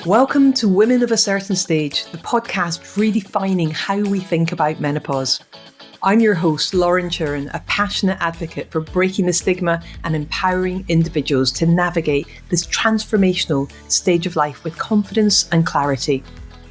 Welcome to Women of a Certain Stage, the podcast redefining how we think about menopause. I'm your host, Lauren Turin, a passionate advocate for breaking the stigma and empowering individuals to navigate this transformational stage of life with confidence and clarity.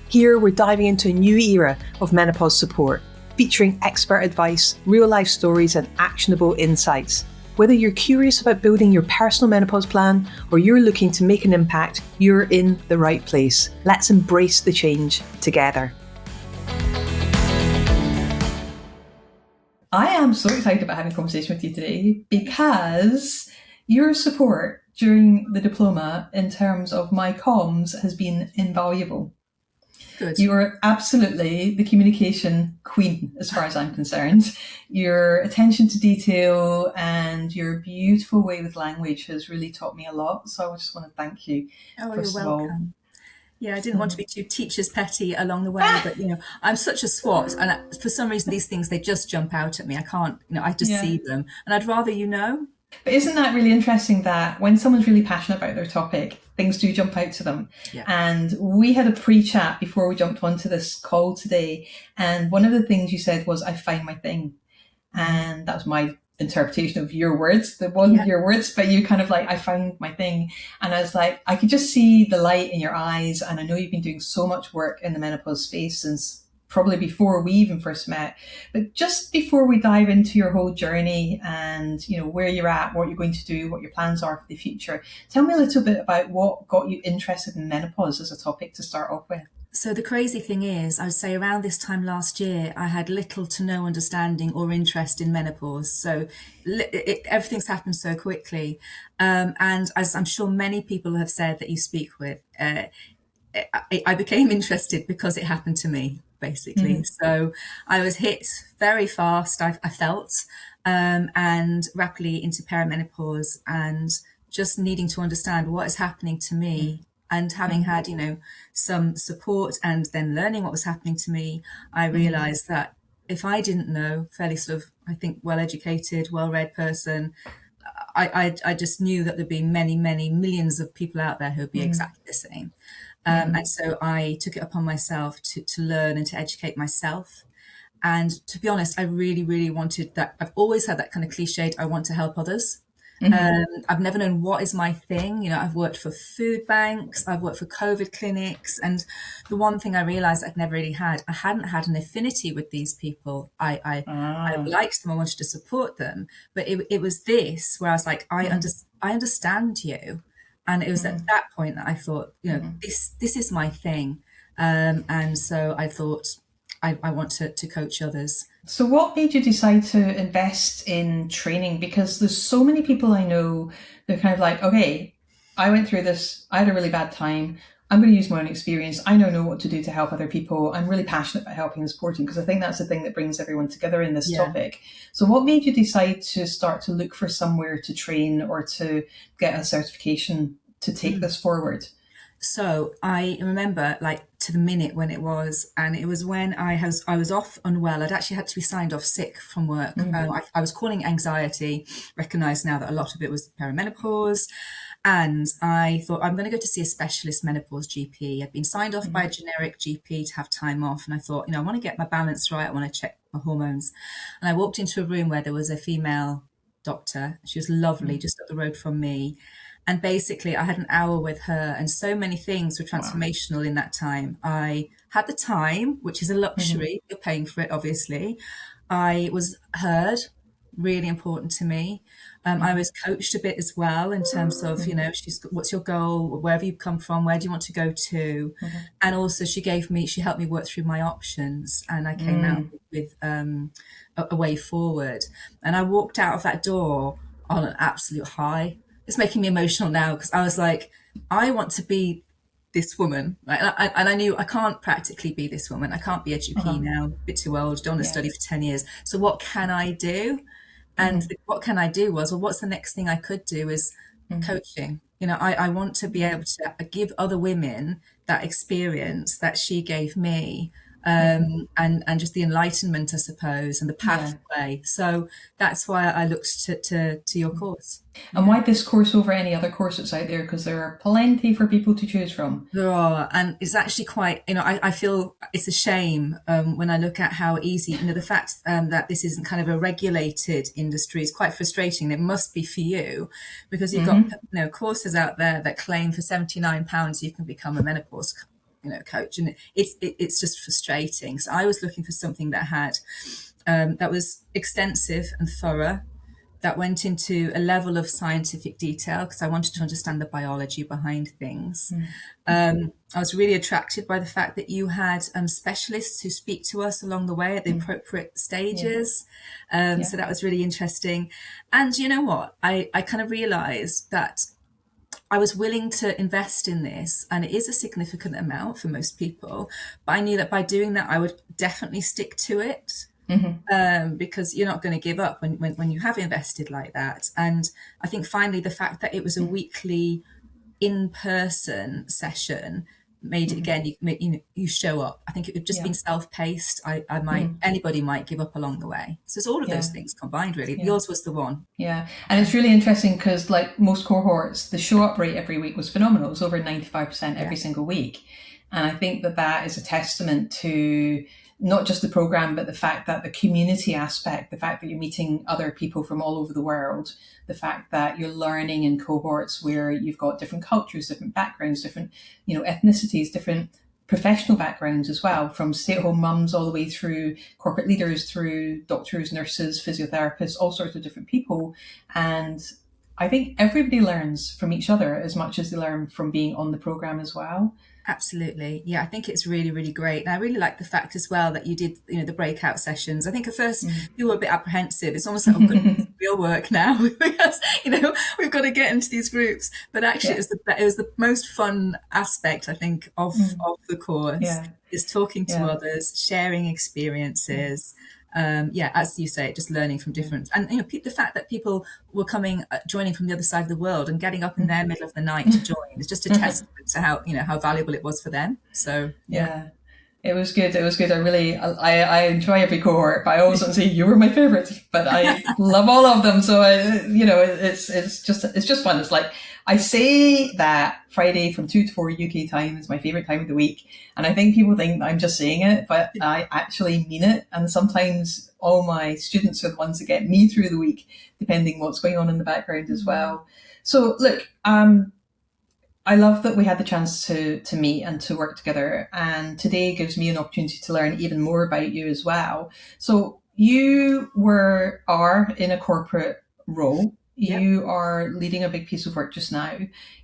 Here, we're diving into a new era of menopause support, featuring expert advice, real-life stories, and actionable insights. Whether you're curious about building your personal menopause plan or you're looking to make an impact, you're in the right place. Let's embrace the change together. I am so excited about having a conversation with you today because your support during the diploma in terms of my comms has been invaluable. Good. You are absolutely the communication queen as far as I'm concerned. Your attention to detail and your beautiful way with language has really taught me a lot. So I just want to thank you. First you're welcome. Yeah, I didn't want to be too teacher's petty along the way, but I'm such a SWOT, and for some reason these things, they just jump out at me. I can't, I just see them, and I'd rather But isn't that really interesting that when someone's really passionate about their topic, things do jump out to them? Yeah. And we had a pre-chat before we jumped onto this call today. And one of the things you said was, I find my thing. And that was my interpretation of your words. That wasn't your words, but you kind of like, I found my thing. And I was like, I could just see the light in your eyes. And I know you've been doing so much work in the menopause space since probably before we even first met. But just before we dive into your whole journey and, where you're at, what you're going to do, what your plans are for the future, tell me a little bit about what got you interested in menopause as a topic to start off with. So the crazy thing is, I would say around this time last year, I had little to no understanding or interest in menopause. So everything's happened so quickly. And as I'm sure many people have said that you speak with, I became interested because it happened to me, basically. Mm-hmm. So I was hit very fast, I felt, and rapidly into perimenopause and just needing to understand what is happening to me. Mm-hmm. And having had, some support and then learning what was happening to me, I realized that if I didn't know, fairly sort of, I think, well-educated, well-read person, I just knew that there'd be many, many millions of people out there who'd be exactly the same. And so I took it upon myself to learn and to educate myself. And to be honest, I really, really wanted that. I've always had that kind of cliched, I want to help others. I've never known what is my thing. I've worked for food banks, I've worked for COVID clinics. And the one thing I realized I hadn't had an affinity with these people. I liked them, I wanted to support them. But it was this where I was like, I understand you. And it was at that point that I thought, this is my thing. And so I thought I want to coach others. So what made you decide to invest in training? Because there's so many people I know, they're kind of like, okay, I went through this, I had a really bad time, I'm going to use my own experience, I now know what to do to help other people, I'm really passionate about helping and supporting, because I think that's the thing that brings everyone together in this topic. So what made you decide to start to look for somewhere to train or to get a certification to take this forward? So I remember to the minute when it was, and it was when I was off unwell. I'd actually had to be signed off sick from work. I was calling anxiety, recognized now that a lot of it was perimenopause. And I thought, I'm going to go to see a specialist menopause GP. I'd been signed off by a generic GP to have time off. And I thought, I want to get my balance right. I want to check my hormones. And I walked into a room where there was a female doctor. She was lovely, just up the road from me. And basically, I had an hour with her, and so many things were transformational in that time. I had the time, which is a luxury. You're paying for it, obviously. I was heard, really important to me. I was coached a bit as well in terms of, what's your goal? Where have you come from? Where do you want to go to? And also she helped me work through my options, and I came out with a way forward. And I walked out of that door on an absolute high. It's making me emotional now because I was like, I want to be this woman, right? And I knew I can't practically be this woman. I can't be a GP now, a bit too old, don't want to study for 10 years. So what can I do? And what can I do was, well, what's the next thing I could do is coaching. I want to be able to give other women that experience that she gave me. and just the enlightenment, I suppose, and the pathway. So that's why I looked to your course. And why this course over any other courses out there? Because there are plenty for people to choose from. There are, and it's actually quite, I feel it's a shame when I look at how easy, the fact that this isn't kind of a regulated industry is quite frustrating. It must be for you, because you've got, courses out there that claim for £79 you can become a menopause coach, and it's just frustrating. So I was looking for something that had that was extensive and thorough, that went into a level of scientific detail, because I wanted to understand the biology behind things. I was really attracted by the fact that you had specialists who speak to us along the way at the appropriate stages. So that was really interesting. And you know what? I kind of realized that I was willing to invest in this, and it is a significant amount for most people, but I knew that by doing that, I would definitely stick to it. Because you're not going to give up when you have invested like that. And I think finally the fact that it was a weekly in-person session made it, again, you show up. I think it would just been self-paced. Anybody might give up along the way. So it's all of those things combined, really. Yours was the one. Yeah. And it's really interesting because, like most cohorts, the show up rate every week was phenomenal. It was over 95% every single week. And I think that is a testament to not just the program, but the fact that the community aspect, the fact that you're meeting other people from all over the world, the fact that you're learning in cohorts where you've got different cultures, different backgrounds, different, ethnicities, different professional backgrounds as well, from stay-at-home mums all the way through corporate leaders, through doctors, nurses, physiotherapists, all sorts of different people. And I think everybody learns from each other as much as they learn from being on the program as well. Absolutely. Yeah, I think it's really, really great. And I really like the fact as well that you did, the breakout sessions. I think at first you were a bit apprehensive. It's almost like, oh, goodness, real work now because, we've got to get into these groups. But actually it was the most fun aspect, I think, of the course is talking to others, sharing experiences. As you say, just learning from different, and the fact that people were joining from the other side of the world and getting up in their middle of the night to join is just a testament to how valuable it was for them. So it was good. It was good. I enjoy every cohort, but I always want to say you were my favorite, but I love all of them. So it's just fun. It's like, I say that Friday from 2 to 4 UK time is my favorite time of the week. And I think people think I'm just saying it, but I actually mean it. And sometimes all my students are the ones that get me through the week, depending what's going on in the background as well. So look, I love that we had the chance to meet and to work together. And today gives me an opportunity to learn even more about you as well. So you are in a corporate role. Yep. You are leading a big piece of work just now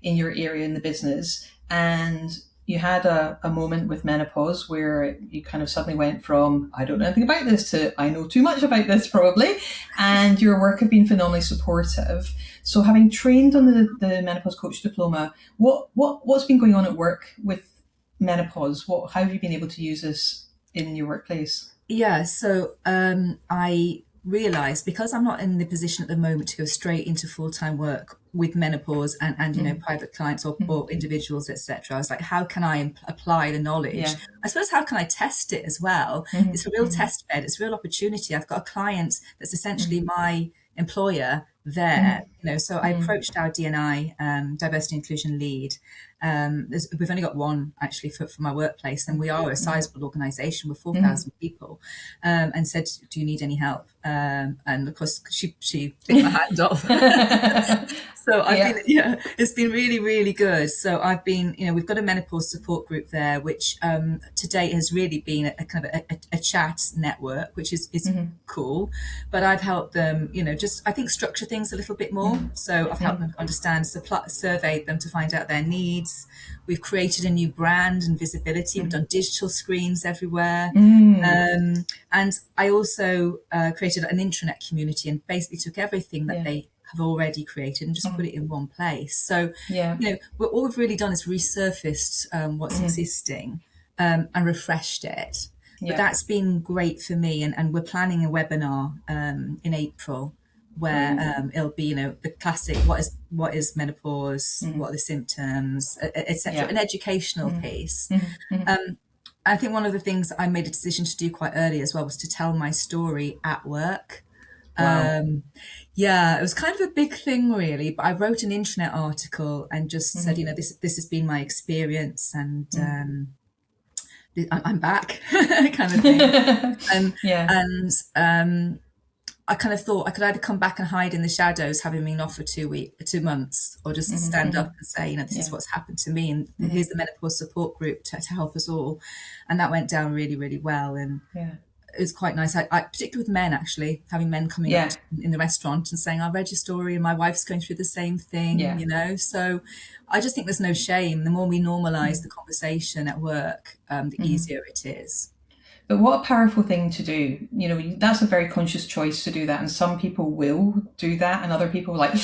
in your area in the business. And you had a moment with menopause where you kind of suddenly went from, I don't know anything about this, to I know too much about this probably. And your work has been phenomenally supportive. So having trained on the Menopause Coach diploma, what's been going on at work with menopause? How have you been able to use this in your workplace? Yeah, so I realised, because I'm not in the position at the moment to go straight into full-time work with menopause and private clients or individuals, etc. I was like, how can I apply the knowledge? Yeah. I suppose, how can I test it as well? It's a real test bed. It's a real opportunity. I've got a client that's essentially my employer there, so I approached our D&I, diversity inclusion lead. We've only got one actually for my workplace, and we are a sizable organisation with 4,000 people, and said, do you need any help? And of course she bit my hand off. So it's been really, really good. So I've been, we've got a menopause support group there, which to date has really been a kind of a chat network, which is cool. But I've helped them, I think structure things a little bit more. So I've helped them understand, surveyed them to find out their needs. We've created a new brand and visibility. We've done digital screens everywhere. And I also created an intranet community and basically took everything that they have already created and just put it in one place. So, all we've really done is resurfaced what's existing and refreshed it. But that's been great for me. And we're planning a webinar in April where it'll be, the classic, what is menopause, what are the symptoms, etc., an educational piece. I think one of the things I made a decision to do quite early as well was to tell my story at work. Wow. Yeah, it was kind of a big thing really, but I wrote an intranet article and just said, Mm-hmm. this has been my experience, and Mm. I'm back kind of thing. And Yeah. and I kind of thought I could either come back and hide in the shadows, having been off for 2 months, or just Mm-hmm. stand Mm-hmm. up and say, this is Yeah. what's happened to me, and Mm-hmm. here's the menopause support group to help us all. And that went down really, really well. And Yeah. it was quite nice. I particularly with men, actually, having men coming up Yeah. in the restaurant and saying, I read your story and my wife's going through the same thing, Yeah. So I just think there's no shame. The more we normalize Mm-hmm. the conversation at work, the Mm-hmm. easier it is. But what a powerful thing to do. That's a very conscious choice to do that. And some people will do that, and other people are like,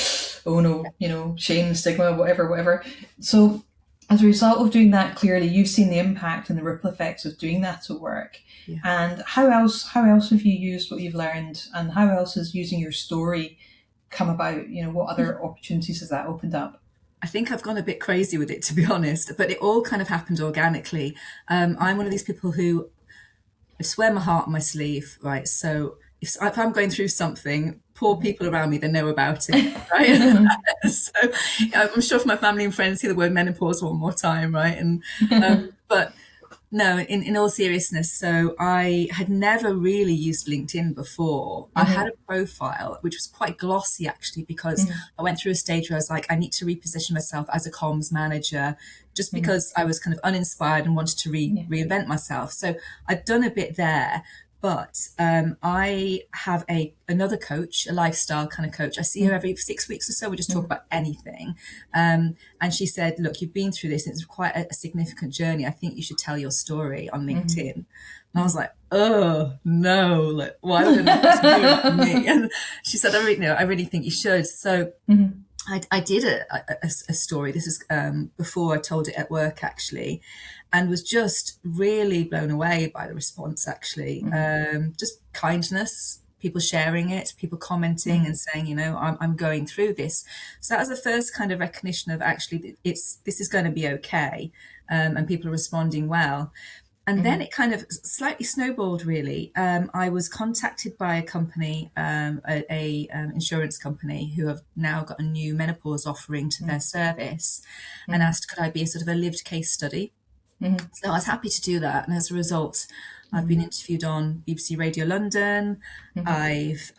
oh no, shame, stigma, whatever, whatever. So as a result of doing that, clearly you've seen the impact and the ripple effects of doing that at work. Yeah. And how else have you used what you've learned, and how else has using your story come about? What other opportunities has that opened up? I think I've gone a bit crazy with it, to be honest, but it all kind of happened organically. I'm one of these people who I swear my heart on my sleeve, right? So if I'm going through something, poor people around me, they know about it, right? So I'm sure if my family and friends hear the word menopause one more time, right? And but no, in all seriousness, so I had never really used LinkedIn before. I had a profile which was quite glossy actually, because I went through a stage where I was like, I need to reposition myself as a comms manager, just because I was kind of uninspired and wanted to reinvent myself. So I'd done a bit there. But I have another coach, a lifestyle kind of coach. I see her every 6 weeks or so. We just talk about anything. And she said, look, you've been through this. It's quite a significant journey. I think you should tell your story on LinkedIn. And I was like, oh, no, like, why would I do it to me? And she said, I really think you should. So I did a story. This is before I told it at work, actually, and was just really blown away by the response, actually. Just kindness, people sharing it, people commenting and saying, I'm going through this. So that was the first kind of recognition of actually this is going to be okay, and people are responding well. And then it kind of slightly snowballed, really. I was contacted by a company, a insurance company, who have now got a new menopause offering to their service, and asked could I be a sort of a lived case study. So I was happy to do that. And as a result, I've been interviewed on BBC Radio London. I've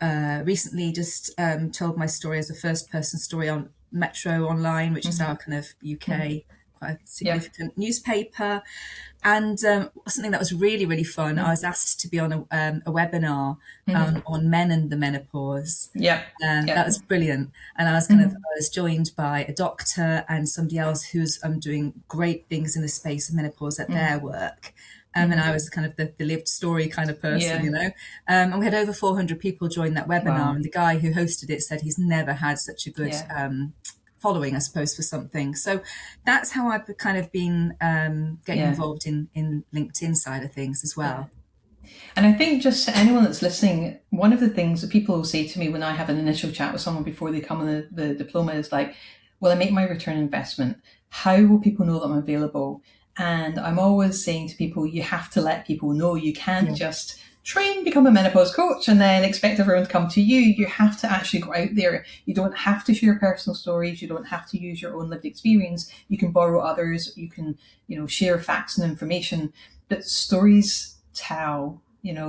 recently just told my story as a first person story on Metro Online, which is our kind of UK quite a significant newspaper. And something that was really, really fun, I was asked to be on a webinar on men and the menopause. That was brilliant. And I was joined by a doctor and somebody else who's doing great things in the space of menopause at their work. And I was kind of the lived story kind of person, And we had over 400 people join that webinar. Wow. And the guy who hosted it said he's never had such a good following, I suppose, for something. So that's how I've kind of been getting involved in LinkedIn side of things as well. And I think just to anyone that's listening, one of the things that people will say to me when I have an initial chat with someone before they come on the diploma is like, will I make my return investment? How will people know that I'm available? And I'm always saying to people, you have to let people know. You can't just train, become a menopause coach, and then expect everyone to come to you. You have to actually go out there. You don't have to share personal stories. You don't have to use your own lived experience. You can borrow others. You can, share facts and information. But stories tell,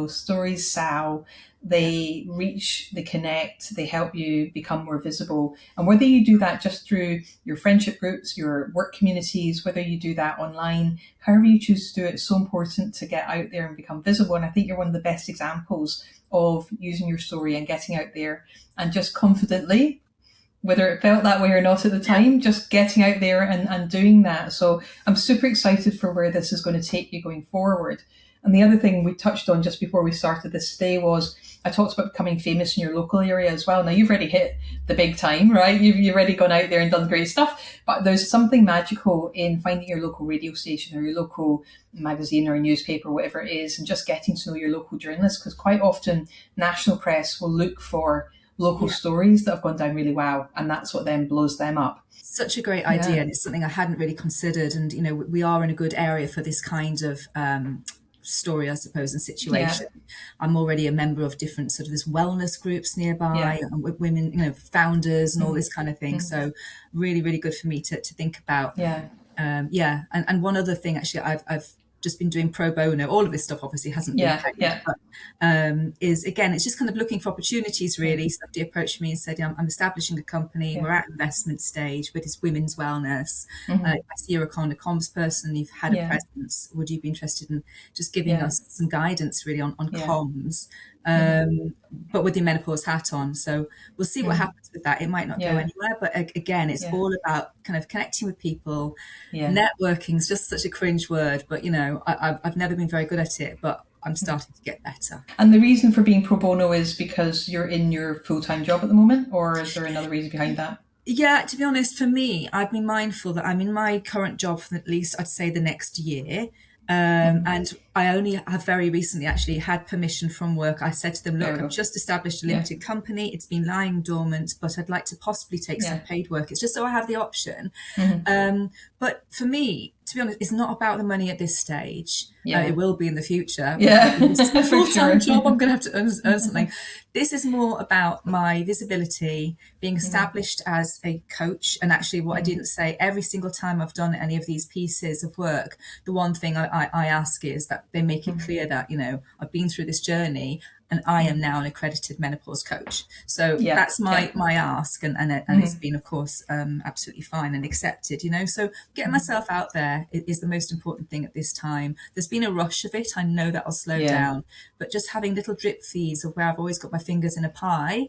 stories sell. They reach, they connect, they help you become more visible. And whether you do that just through your friendship groups, your work communities, whether you do that online, however you choose to do it, it's so important to get out there and become visible. And I think you're one of the best examples of using your story and getting out there and just confidently, whether it felt that way or not at the time, just getting out there and doing that. So I'm super excited for where this is going to take you going forward. And the other thing we touched on just before we started this today was I talked about becoming famous in your local area as well. Now, you've already hit the big time, right? You've already gone out there and done great stuff. But there's something magical in finding your local radio station or your local magazine or newspaper, whatever it is, and just getting to know your local journalists. Because quite often national press will look for local stories that have gone down really well, and that's what then blows them up. Such a great idea, and it's something I hadn't really considered. And we are in a good area for this kind of story, I suppose, and situation. I'm already a member of different sort of this wellness groups nearby, and with women, founders and all this kind of thing. So really, really good for me to think about. And one other thing, actually, I've just been doing pro bono. All of this stuff obviously hasn't been paid, but is, again, it's just kind of looking for opportunities, really. Somebody approached me and said, I'm establishing a company. We're at investment stage, but it's women's wellness. I see you're a kind of comms person. You've had a presence. Would you be interested in just giving us some guidance, really, on comms? But with your menopause hat on. So we'll see what happens with that. It might not go anywhere, but again, it's all about kind of connecting with people. Networking is just such a cringe word, but I've never been very good at it, but I'm starting to get better. And the reason for being pro bono is because you're in your full-time job at the moment, or is there another reason behind that? Yeah, to be honest, for me, I've been mindful that I'm in my current job for at least, I'd say, the next year. And I only have very recently actually had permission from work. I said to them, look, I've just established a limited company. It's been lying dormant, but I'd like to possibly take some paid work. It's just so I have the option. But for me, to be honest, it's not about the money at this stage. It will be in the future. This is a full-time job. I'm going to have to earn something. This is more about my visibility, being established as a coach. And actually, what I didn't say, every single time I've done any of these pieces of work, the one thing I ask is that they make it clear that, I've been through this journey and I am now an accredited menopause coach. So that's my ask. And it's been, of course, absolutely fine and accepted, So getting myself out there is the most important thing at this time. There's been a rush of it. I know that'll slow down, but just having little drip feeds of where I've always got my fingers in a pie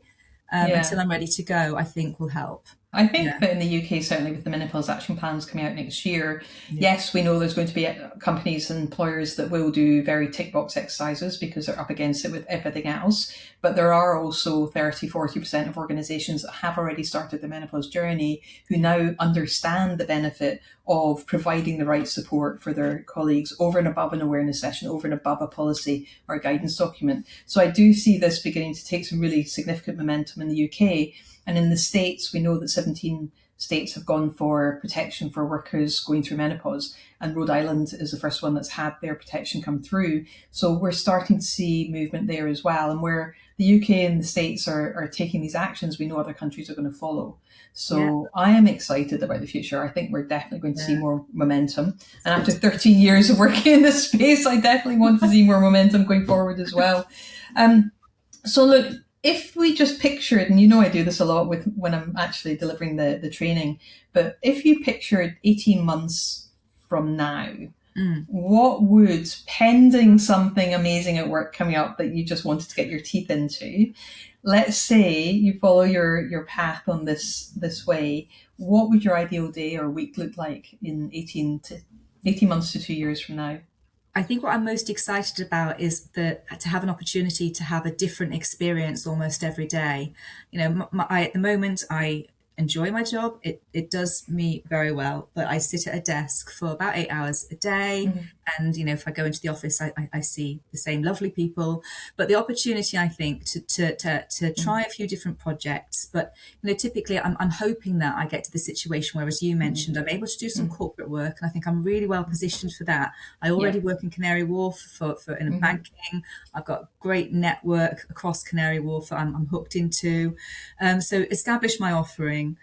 until I'm ready to go, I think will help. I think that in the UK, certainly with the Menopause Action Plans coming out next year, yes, we know there's going to be companies and employers that will do very tick box exercises because they're up against it with everything else. But there are also 30-40% of organisations that have already started the menopause journey who now understand the benefit of providing the right support for their colleagues over and above an awareness session, over and above a policy or a guidance document. So I do see this beginning to take some really significant momentum in the UK. And in the States, we know that 17 states have gone for protection for workers going through menopause. And Rhode Island is the first one that's had their protection come through. So we're starting to see movement there as well. And where the UK and the States are taking these actions, we know other countries are going to follow. So I am excited about the future. I think we're definitely going to see more momentum. And after 13 years of working in this space, I definitely want to see more momentum going forward as well. So look, if we just pictured, and I do this a lot when I'm actually delivering the training, but if you pictured 18 months from now, what would, pending something amazing at work coming up that you just wanted to get your teeth into, let's say you follow your path on this way, what would your ideal day or week look like in 18 months to 2 years from now? I think what I'm most excited about is to have an opportunity to have a different experience almost every day. At the moment, I enjoy my job. It does me very well, but I sit at a desk for about 8 hours a day. And, if I go into the office, I see the same lovely people. But the opportunity, I think, to try a few different projects. But, typically I'm hoping that I get to the situation where, as you mentioned, I'm able to do some corporate work. And I think I'm really well positioned for that. I already work in Canary Wharf for in banking. I've got a great network across Canary Wharf that I'm hooked into. So establish my offering.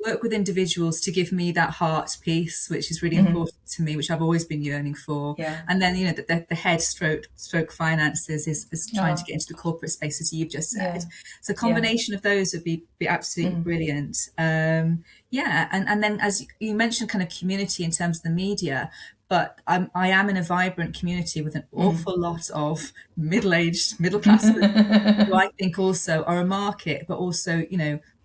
Work with individuals to give me that heart piece, which is really important to me, which I've always been yearning for. And then, the head stroke finances is trying to get into the corporate space, as you've just said. So a combination of those would be absolutely brilliant. And then, as you mentioned, kind of community in terms of the media, but I am in a vibrant community with an awful lot of middle-aged, middle-class who I think also are a market, but also,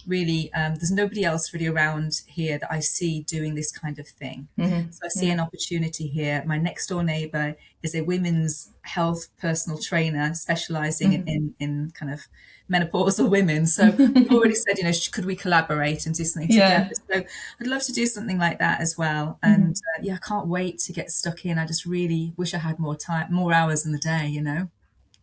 really, there's nobody else really around here that I see doing this kind of thing. So I see an opportunity here. My next door neighbour is a women's health personal trainer specialising in kind of menopausal women. So we've already said, could we collaborate and do something together? So I'd love to do something like that as well. And I can't wait to get stuck in. I just really wish I had more time, more hours in the day,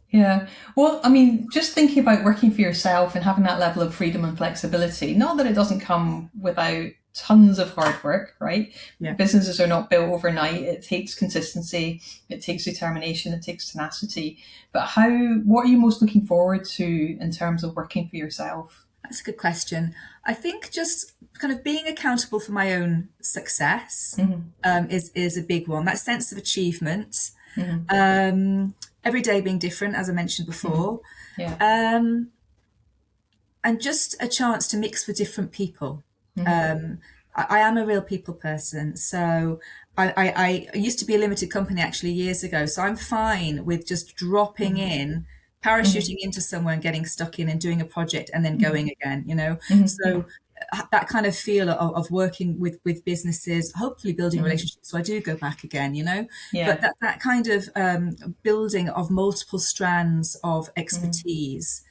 Yeah. Well, I mean, just thinking about working for yourself and having that level of freedom and flexibility, not that it doesn't come without tons of hard work, right? Yeah. Businesses are not built overnight. It takes consistency, it takes determination, it takes tenacity. But what are you most looking forward to in terms of working for yourself? That's a good question. I think just kind of being accountable for my own success is a big one. That sense of achievement, every day being different, as I mentioned before, Yeah. and just a chance to mix with different people. I am a real people person, so I used to be a limited company actually years ago, so I'm fine with just dropping in, parachuting into somewhere and getting stuck in and doing a project and then going again, you know. So that kind of feel of working with businesses, hopefully building relationships, so I do go back again, you know. But Yeah. that kind of building of multiple strands of expertise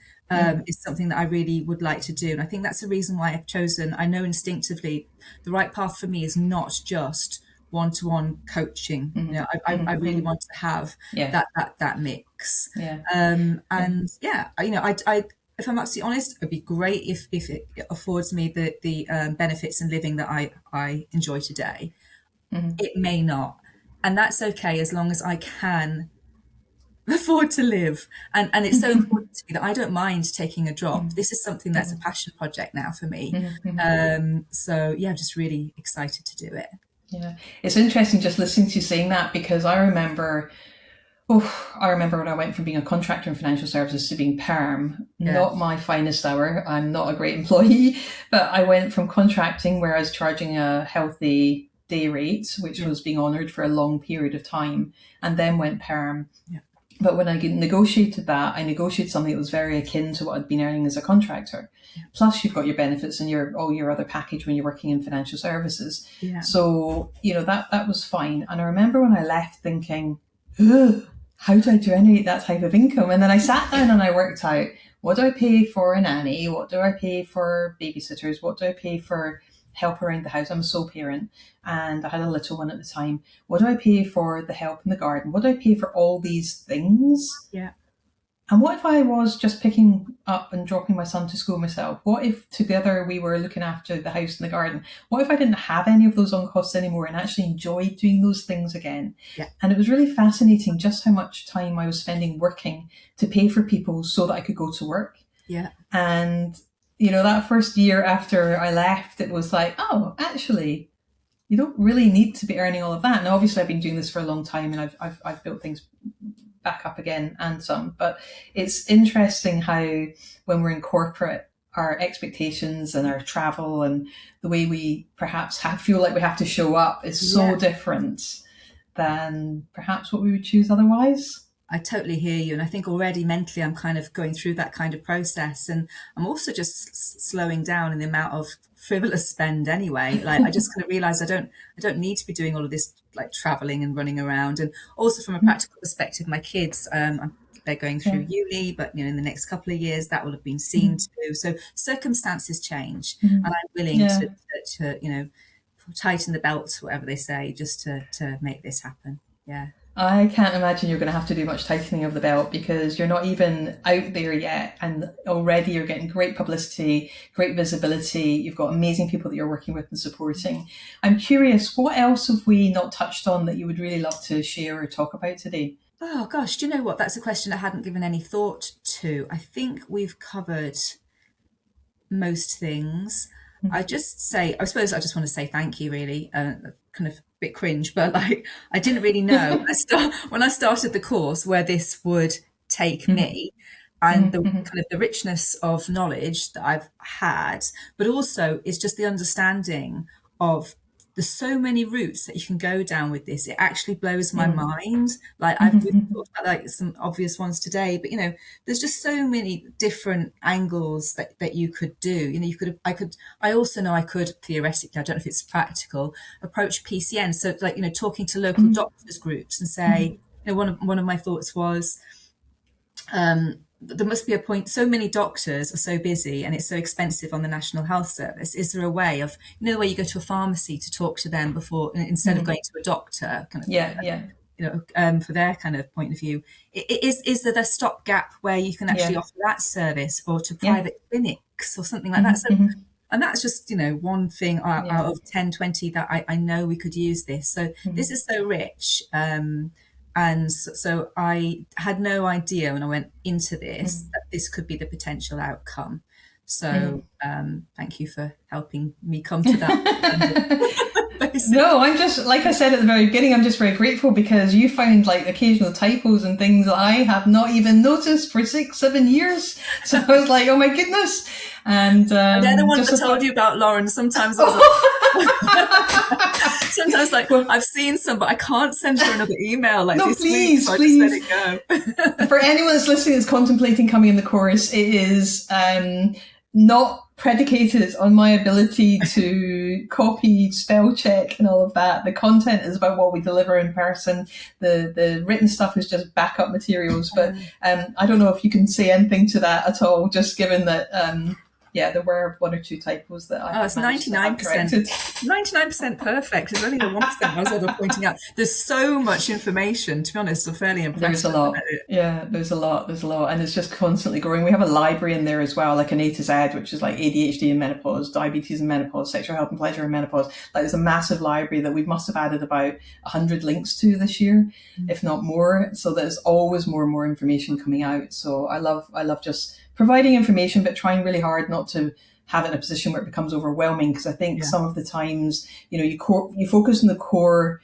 is something that I really would like to do. And I think that's the reason why I've chosen, I know instinctively, the right path for me is not just one-to-one coaching. You know, I really want to have Yeah. that mix. Yeah. Yeah. And yeah, you know, I if I'm absolutely honest, it'd be great if it affords me the benefits and living that I enjoy today. It may not, and that's okay as long as I can afford to live. And it's so important to me that I don't mind taking a drop. This is something that's a passion project now for me. So yeah, I'm just really excited to do it. Yeah. It's interesting just listening to you saying that because I remember when I went from being a contractor in financial services to being perm, Yeah, not my finest hour. I'm not a great employee, but I went from contracting where I was charging a healthy day rate, which yeah, was being honoured for a long period of time, and then went perm. yeah, But when I negotiated that, I negotiated something that was very akin to what I'd been earning as a contractor. yeah, Plus, you've got your benefits and all your other package when you're working in financial services. yeah, So that was fine. And I remember when I left thinking, ugh, how do I generate that type of income? And then I sat down and I worked out, what do I pay for a nanny? What do I pay for babysitters? What do I pay for help around the house? I'm a sole parent and I had a little one at the time. What do I pay for the help in the garden? What do I pay for all these things? yeah, And what if I was just picking up and dropping my son to school myself? What if together we were looking after the house and the garden? What if I didn't have any of those on costs anymore and actually enjoyed doing those things again? yeah, And it was really fascinating just how much time I was spending working to pay for people so that I could go to work. yeah, And, that first year after I left, it was like, oh, actually, you don't really need to be earning all of that. Now, obviously, I've been doing this for a long time and I've built things back up again and some. But it's interesting how when we're in corporate, our expectations and our travel and the way we perhaps feel like we have to show up is so yeah. different than perhaps what we would choose otherwise. I totally hear you. And I think already mentally I'm kind of going through that kind of process. And I'm also just slowing down in the amount of frivolous spend anyway. Like I just kind of realize I don't need to be doing all of this like traveling and running around. And also from a practical perspective, my kids, they're going Yeah. through uni, but in the next couple of years that will have been seen to. So circumstances change, and I'm willing Yeah. to tighten the belt, whatever they say, just to make this happen. Yeah. I can't imagine you're going to have to do much tightening of the belt because you're not even out there yet. And already you're getting great publicity, great visibility. You've got amazing people that you're working with and supporting. I'm curious, what else have we not touched on that you would really love to share or talk about today? Oh gosh, do you know what? That's a question I hadn't given any thought to. I think we've covered most things. I suppose I just want to say thank you, really. Kind of a bit cringe, but like I didn't really know when I started the course where this would take me, and the kind of the richness of knowledge that I've had, but also it's just the understanding of there's so many routes that you can go down with this. It actually blows my mind. Like we've talked about like some obvious ones today, but there's just so many different angles that you could do. I also know I could theoretically, I don't know if it's practical, approach PCN. So like, talking to local doctors groups and say, one of my thoughts was, there must be a point. So many doctors are so busy and it's so expensive on the National Health Service. Is there a way of, the way you go to a pharmacy to talk to them before, instead of going to a doctor, kind of Yeah, yeah. for their kind of point of view. Is there a stopgap where you can actually offer that service, or to private clinics or something like that? So, and that's just, one thing out of 10, 20 that I know we could use this. So this is so rich. And so I had no idea when I went into this that this could be the potential outcome. So thank you for helping me come to that. No, I'm just, like I said at the very beginning, I'm just very grateful because you found like occasional typos and things that I have not even noticed for 6-7 years. So I was like, oh my goodness. And they're the ones I told you about, Lauren. Sometimes sometimes like, I've seen some, but I can't send her another email like this week, so I just let it go. For anyone that's listening that's contemplating coming in the course, it is not predicated on my ability to copy, spell check and all of that. The content is about what we deliver in person. The written stuff is just backup materials. But I don't know if you can say anything to that at all, just given that there were 1 or 2 typos that I it's 99%. 99% perfect. There's only the 1% I was ever pointing out. There's so much information, to be honest. I'm fairly impressed. There's a lot. Yeah, there's a lot. And it's just constantly growing. We have a library in there as well, like an A to Z, which is like ADHD and menopause, diabetes and menopause, sexual health and pleasure and menopause. Like, there's a massive library that we must have added about 100 links to this year, if not more. So there's always more and more information coming out. So I love just providing information, but trying really hard not to have it in a position where it becomes overwhelming. Because I think some of the times, you focus on the core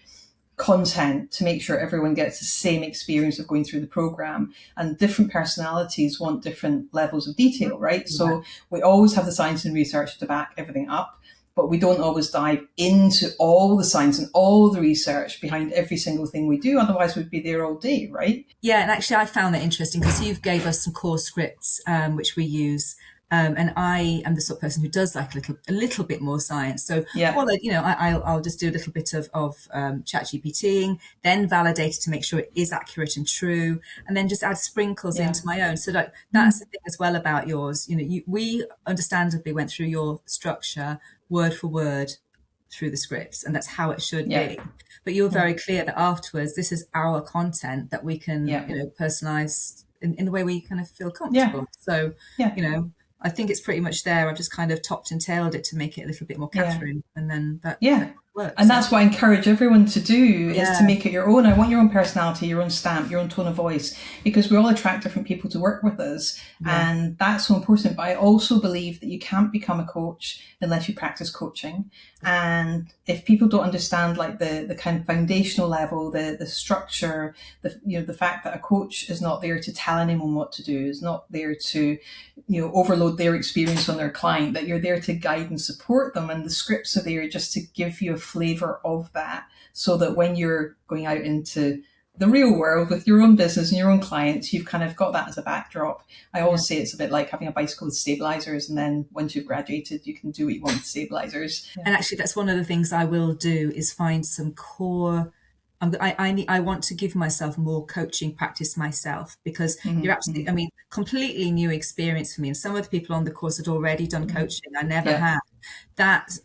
content to make sure everyone gets the same experience of going through the program, and different personalities want different levels of detail, right? So we always have the science and research to back everything up, but we don't always dive into all the science and all the research behind every single thing we do. Otherwise we'd be there all day, right? Yeah, and actually I found that interesting because you've gave us some core scripts, which we use. And I am the sort of person who does like a little bit more science. So, I'll just do a little bit of ChatGPTing, then validate it to make sure it is accurate and true, and then just add sprinkles into my own. So that's the thing as well about yours. We understandably went through your structure word for word through the scripts, and that's how it should be. But you're very clear that afterwards, this is our content that we can, personalize in the way we kind of feel comfortable. So, I think it's pretty much there. I've just kind of topped and tailed it to make it a little bit more Catherine, and then that works. And that's what I encourage everyone to do, is to make it your own. I want your own personality, your own stamp, your own tone of voice, because we all attract different people to work with us. And that's so important. But I also believe that you can't become a coach unless you practice coaching. And if people don't understand like the kind of foundational level, the structure, the fact that a coach is not there to tell anyone what to do, is not there to, overload their experience on their client, that you're there to guide and support them. And the scripts are there just to give you a flavor of that, so that when you're going out into the real world with your own business and your own clients, you've kind of got that as a backdrop. I always say it's a bit like having a bicycle with stabilizers, and then once you've graduated, you can do what you want with stabilizers. And actually, that's one of the things I will do, is find some core. I want to give myself more coaching practice myself, because you're absolutely, completely new experience for me. And some of the people on the course had already done coaching. I never had that.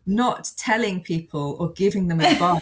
Not telling people or giving them advice.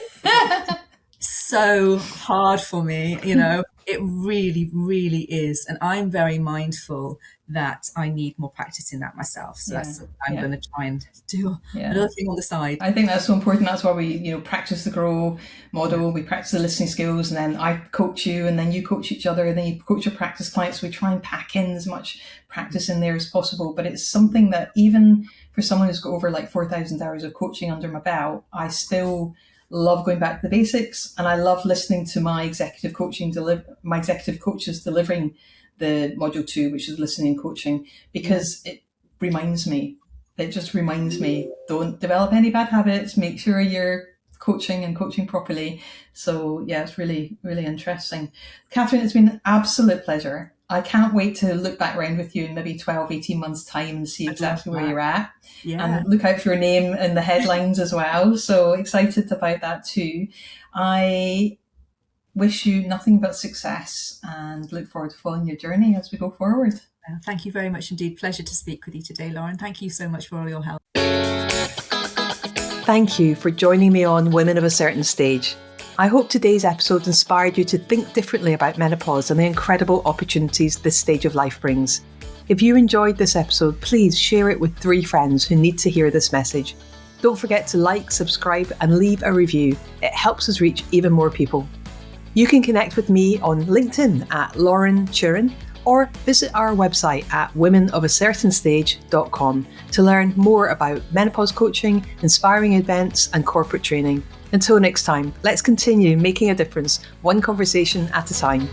So hard for me, it really, really is. And I'm very mindful that I need more practice in that myself. So that's what I'm going to try and do another thing on the side. I think that's so important. That's why we, practice the GROW model. We practice the listening skills, and then I coach you, and then you coach each other, and then you coach your practice clients. We try and pack in as much practice in there as possible. But it's something that even for someone who's got over like 4,000 hours of coaching under my belt, I still love going back to the basics, and I love listening to my executive coaches delivering the module 2, which is listening and coaching, because it just reminds me, don't develop any bad habits, make sure you're coaching properly. So it's really, really interesting. Catherine, it's been an absolute pleasure. I can't wait to look back around with you in maybe 12, 18 months time and see exactly where you're at. And look out for your name in the headlines as well. So excited about that too. I wish you nothing but success and look forward to following your journey as we go forward. Thank you very much indeed. Pleasure to speak with you today, Lauren. Thank you so much for all your help. Thank you for joining me on Women of a Certain Stage. I hope today's episode inspired you to think differently about menopause and the incredible opportunities this stage of life brings. If you enjoyed this episode, please share it with 3 friends who need to hear this message. Don't forget to like, subscribe, and leave a review. It helps us reach even more people. You can connect with me on LinkedIn at Lauren Turin, or visit our website at womenofacertainstage.com to learn more about menopause coaching, inspiring events, and corporate training. Until next time, let's continue making a difference, one conversation at a time.